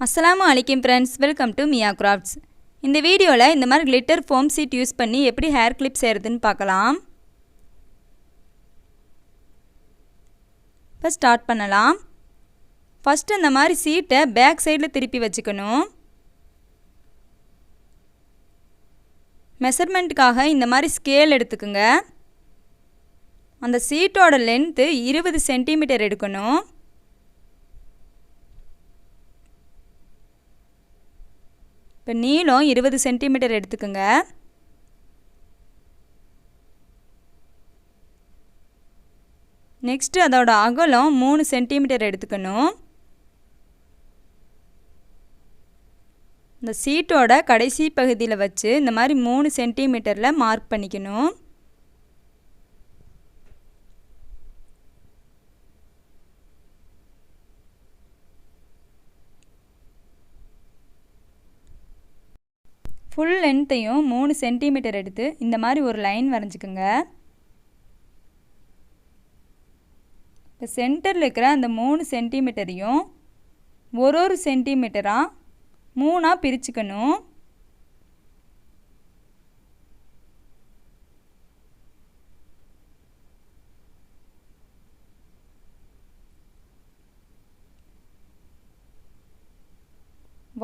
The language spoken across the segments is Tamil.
அஸ்ஸலாமு அலைக்கும் friends, welcome to Mia crafts. இந்த வீடியோவில் இந்த மாதிரி கிளிட்டர் ஃபோம் சீட் யூஸ் பண்ணி எப்படி ஹேர் கிளிப் செய்கிறதுன்னு பார்க்கலாம். இப்போ ஸ்டார்ட் பண்ணலாம். ஃபஸ்ட்டு இந்த மாதிரி சீட்டை பேக் சைடில் திருப்பி வச்சுக்கணும். மெஷர்மெண்ட்டுக்காக இந்த மாதிரி ஸ்கேல் எடுத்துக்குங்க. அந்த சீட்டோட லென்த்து 20 சென்டிமீட்டர் எடுக்கணும். இப்போ நீளம் 20 சென்டிமீட்டர் எடுத்துக்கோங்க. நெக்ஸ்ட்டு அதோட அகலம் 3 சென்டிமீட்டர் எடுத்துக்கணும். இந்த சீட்டோட கடைசி பகுதியில் வச்சு இந்த மாதிரி 3 சென்டிமீட்டரில் மார்க் பண்ணிக்கணும். ஃபுல் லென்த்தையும் 3 சென்டிமீட்டர் எடுத்து இந்த மாதிரி ஒரு லைன் வரைஞ்சிக்கோங்க. இப்போ சென்டரில் இருக்கிற அந்த 3 சென்டிமீட்டரையும் ஒரு சென்டிமீட்டராக 3ஆக பிரிச்சுக்கணும்.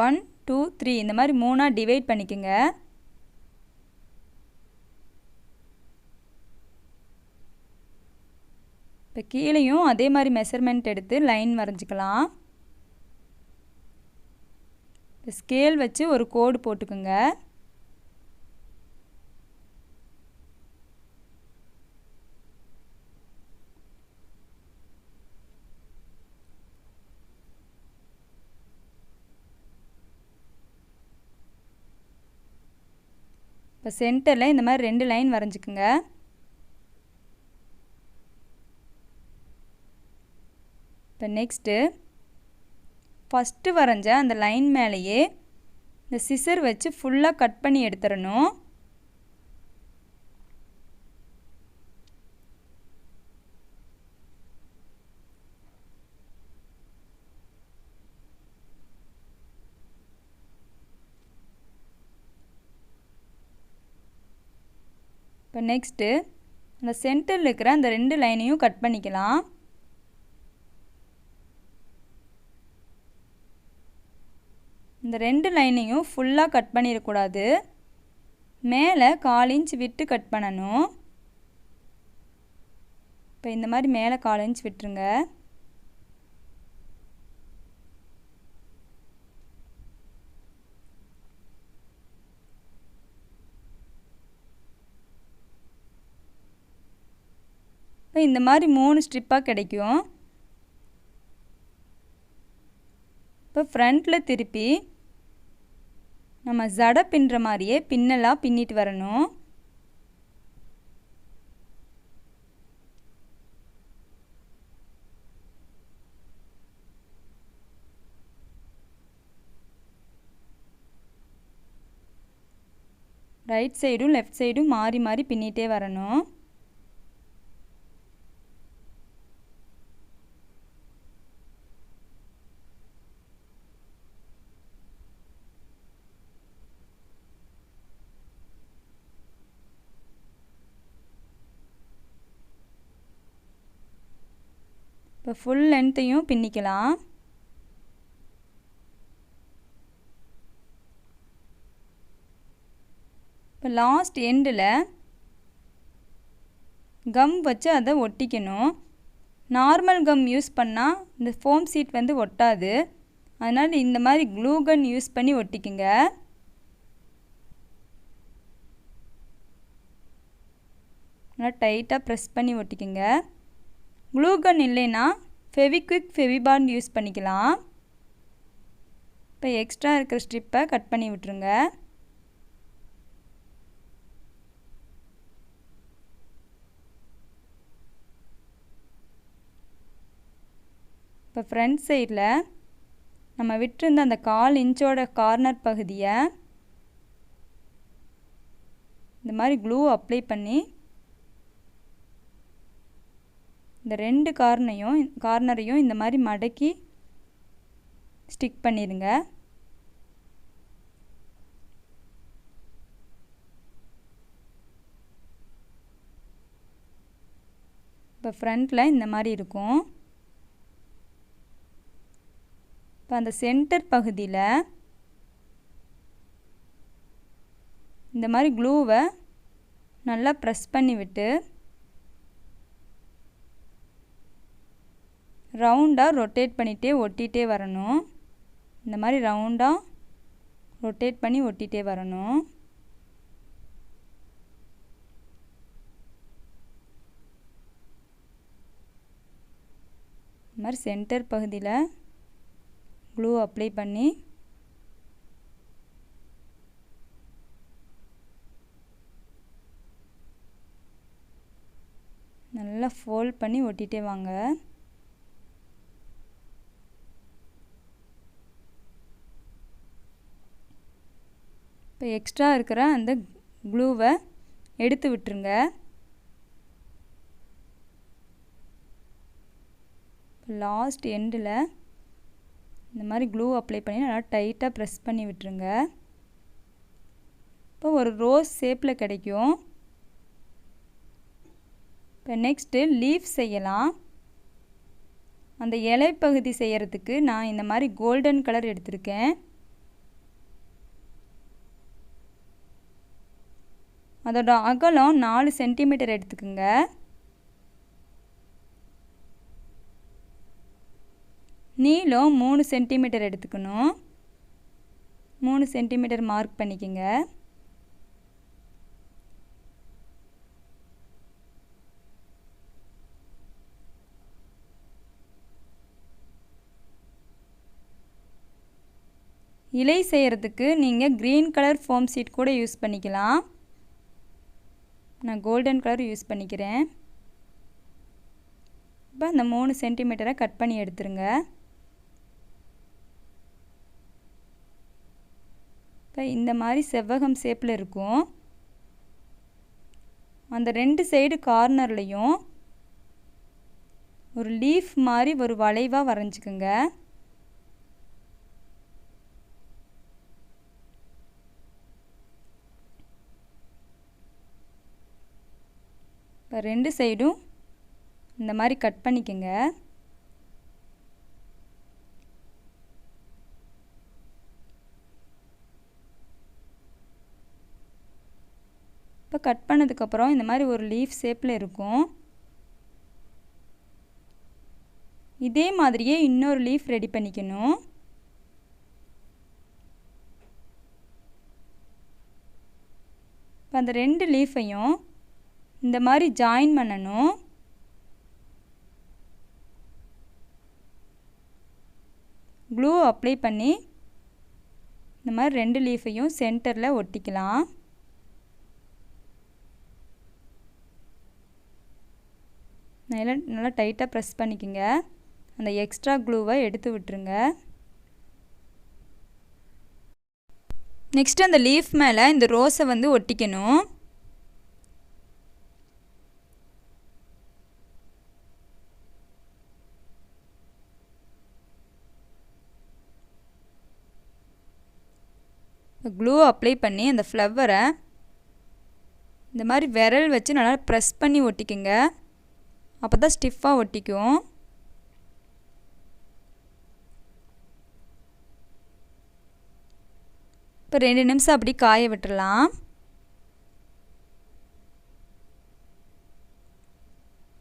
ஒன் 2 3 இந்த மாதிரி 3ஆக டிவைட் பண்ணிக்கோங்க. இப்போ கீழேயும் அதே மாதிரி மெஷர்மெண்ட் எடுத்து லைன் வரைஞ்சிக்கலாம். இப்போ ஸ்கேல் வச்சு ஒரு கோடு போட்டுக்கோங்க. இப்போ சென்டரில் இந்த மாதிரி 2 லைன் வரைஞ்சிக்குங்க. இப்போ நெக்ஸ்ட்டு ஃபஸ்ட்டு வரைஞ்ச அந்த லைன் மேலேயே இந்த சிசர் வச்சு ஃபுல்லாக கட் பண்ணி எடுத்துடணும். இப்போ நெக்ஸ்ட்டு அந்த சென்டரில் இருக்கிற அந்த 2 லைனையும் கட் பண்ணிக்கலாம். இந்த 2 லைனையும் ஃபுல்லாக கட் பண்ணிடக்கூடாது. மேலே 1/4 இன்ச் விட்டு கட் பண்ணணும். இப்போ இந்த மாதிரி மேலே 1/4 இன்ச் விட்டுருங்க. இப்போ இந்த மாதிரி 3 ஸ்ட்ரிப்பாக கிடைக்கும். இப்போ ஃப்ரண்ட்டில் திருப்பி நம்ம ஜடை பின்னுற மாதிரியே பின்னலாக பின்னிட்டு வரணும். ரைட் சைடும் லெஃப்ட் சைடும் மாறி மாறி பின்னிட்டே வரணும். இப்போ ஃபுல் லென்த்தையும் பின்னிக்கலாம். இப்போ லாஸ்ட் எண்டில் கம் வச்சு அதை ஒட்டிக்கணும். நார்மல் கம் யூஸ் பண்ணால் இந்த ஃபோம் சீட் வந்து ஒட்டாது. அதனால் இந்த மாதிரி க்ளூ கன் யூஸ் பண்ணி ஒட்டிக்குங்க. நல்லா டைட்டாக ப்ரெஸ் பண்ணி ஒட்டிக்குங்க. க்ளூ கன் இல்லைன்னா ஃபெவிபாண்ட் யூஸ் பண்ணிக்கலாம். இப்போ எக்ஸ்ட்ரா இருக்கிற ஸ்ட்ரிப்பை கட் பண்ணி விட்டுருங்க. இப்போ ஃப்ரண்ட் சைடில் நம்ம விட்டுருந்த அந்த 1/4 இன்ச்சோட கார்னர் பகுதியை இந்த மாதிரி க்ளூ அப்ளை பண்ணி இந்த 2 கார்னரையும் இந்த மாதிரி மடக்கி ஸ்டிக் பண்ணிடுங்க. இப்போ ஃப்ரண்ட்டில் இந்த மாதிரி இருக்கும். இப்போ அந்த சென்டர் பகுதியில் இந்த மாதிரி க்ளூவை நல்லா ப்ரெஸ் பண்ணி விட்டு ரவுண்டாக ரொட்டேட் பண்ணிகிட்டே ஒட்டிகிட்டே வரணும். இந்த மாதிரி ரவுண்டாக ரொட்டேட் பண்ணி ஒட்டிகிட்டே வரணும். இந்த மாதிரி சென்டர் பகுதியில் க்ளூ அப்ளை பண்ணி நல்லா ஃபோல்ட் பண்ணி ஒட்டிகிட்டே வாங்க. இப்போ எக்ஸ்ட்ரா இருக்கிற அந்த க்ளூவை எடுத்து விட்டுருங்க. லாஸ்ட் எண்டில் இந்த மாதிரி க்ளூ அப்ளை பண்ணி நல்லா டைட்டாக ப்ரெஸ் பண்ணி விட்டுருங்க. இப்போ ஒரு ரோஸ் ஷேப்பில் கிடைக்கும். இப்போ நெக்ஸ்ட்டு லீஃப் செய்யலாம். அந்த இலை பகுதி செய்கிறதுக்கு நான் இந்த மாதிரி கோல்டன் கலர் எடுத்திருக்கேன். அதோட அகலம் 4 சென்டிமீட்டர் எடுத்துக்குங்க. நீளம் 3 சென்டிமீட்டர் எடுத்துக்கணும். 3 சென்டிமீட்டர் மார்க் பண்ணிக்கோங்க. இலை செய்கிறதுக்கு நீங்கள் க்ரீன் கலர் ஃபோம் சீட் கூட யூஸ் பண்ணிக்கலாம். நான் கோல்டன் கலர் யூஸ் பண்ணிக்கிறேன். இப்போ அந்த 3 சென்டிமீட்டரை கட் பண்ணி எடுத்துருங்க. இப்போ இந்த மாதிரி செவ்வகம் ஷேப்பில் இருக்கும். அந்த 2 சைடு கார்னர்லேயும் ஒரு லீஃப் மாதிரி ஒரு வளைவாக வரைஞ்சிக்கோங்க. இப்போ 2 சைடும் இந்த மாதிரி கட் பண்ணிக்கோங்க. இப்போ கட் பண்ணதுக்கப்புறம் இந்த மாதிரி ஒரு லீஃப் ஷேப்பில் இருக்கும். இதே மாதிரியே இன்னொரு லீஃப் ரெடி பண்ணிக்கணும். இப்போ அந்த 2 லீஃபையும் இந்த மாதிரி ஜாயின் பண்ணணும். க்ளூ அப்ளை பண்ணி இந்த மாதிரி 2 லீஃபையும் சென்டரில் ஒட்டிக்கலாம். நல்லா டைட்டாக ப்ரெஸ் பண்ணிக்கோங்க. அந்த எக்ஸ்ட்ரா க்ளூவை எடுத்து விட்டுருங்க. நெக்ஸ்ட்டு அந்த லீஃப் மேலே இந்த ரோஸை வந்து ஒட்டிக்கணும். க்ளூ அப்ளை பண்ணி அந்த ஃப்ளவரை இந்த மாதிரி விரல் வச்சு நல்லா ப்ரெஸ் பண்ணி ஒட்டிக்குங்க. அப்போ தான் ஸ்டிஃபாக ஒட்டிக்கும். இப்போ 2 நிமிஷம் அப்படி காய விட்டுறலாம்.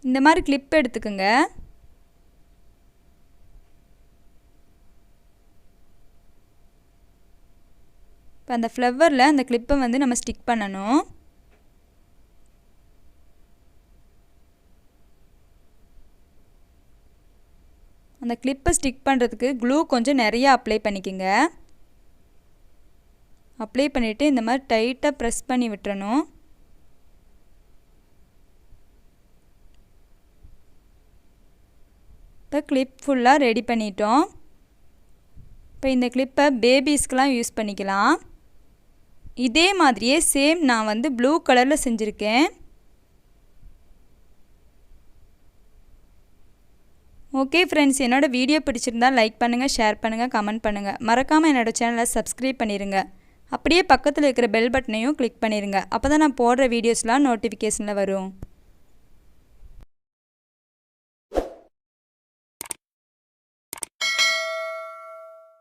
இந்த மாதிரி கிளிப் எடுத்துக்கோங்க. இப்போ அந்த ஃப்ளவரில் அந்த கிளிப்பை வந்து நம்ம ஸ்டிக் பண்ணணும். அந்த கிளிப்பை ஸ்டிக் பண்ணுறதுக்கு க்ளூ கொஞ்சம் நிறையா அப்ளை பண்ணிக்கோங்க. அப்ளை பண்ணிவிட்டு இந்த மாதிரி டைட்டாக ப்ரெஸ் பண்ணி விட்டுறணும். இப்போ கிளிப் ஃபுல்லாக ரெடி பண்ணிட்டோம். இப்போ இந்த கிளிப்பை பேபிஸ்க்கெலாம் யூஸ் பண்ணிக்கலாம். இதே மாதிரியே சேம் நான் வந்து ப்ளூ கலரில் செஞ்சுருக்கேன். ஓகே ஃப்ரெண்ட்ஸ், என்னோட வீடியோ பிடிச்சிருந்தா லைக் பண்ணுங்கள், ஷேர் பண்ணுங்கள், கமெண்ட் பண்ணுங்கள். மறக்காமல் என்னோட சேனலை சப்ஸ்கிரைப் பண்ணிடுங்க. அப்படியே பக்கத்தில் இருக்கிற பெல் பட்டனையும் கிளிக் பண்ணிடுங்க. அப்போ தான் நான் போடுற வீடியோஸ்லாம் நோட்டிஃபிகேஷனில் வரும்.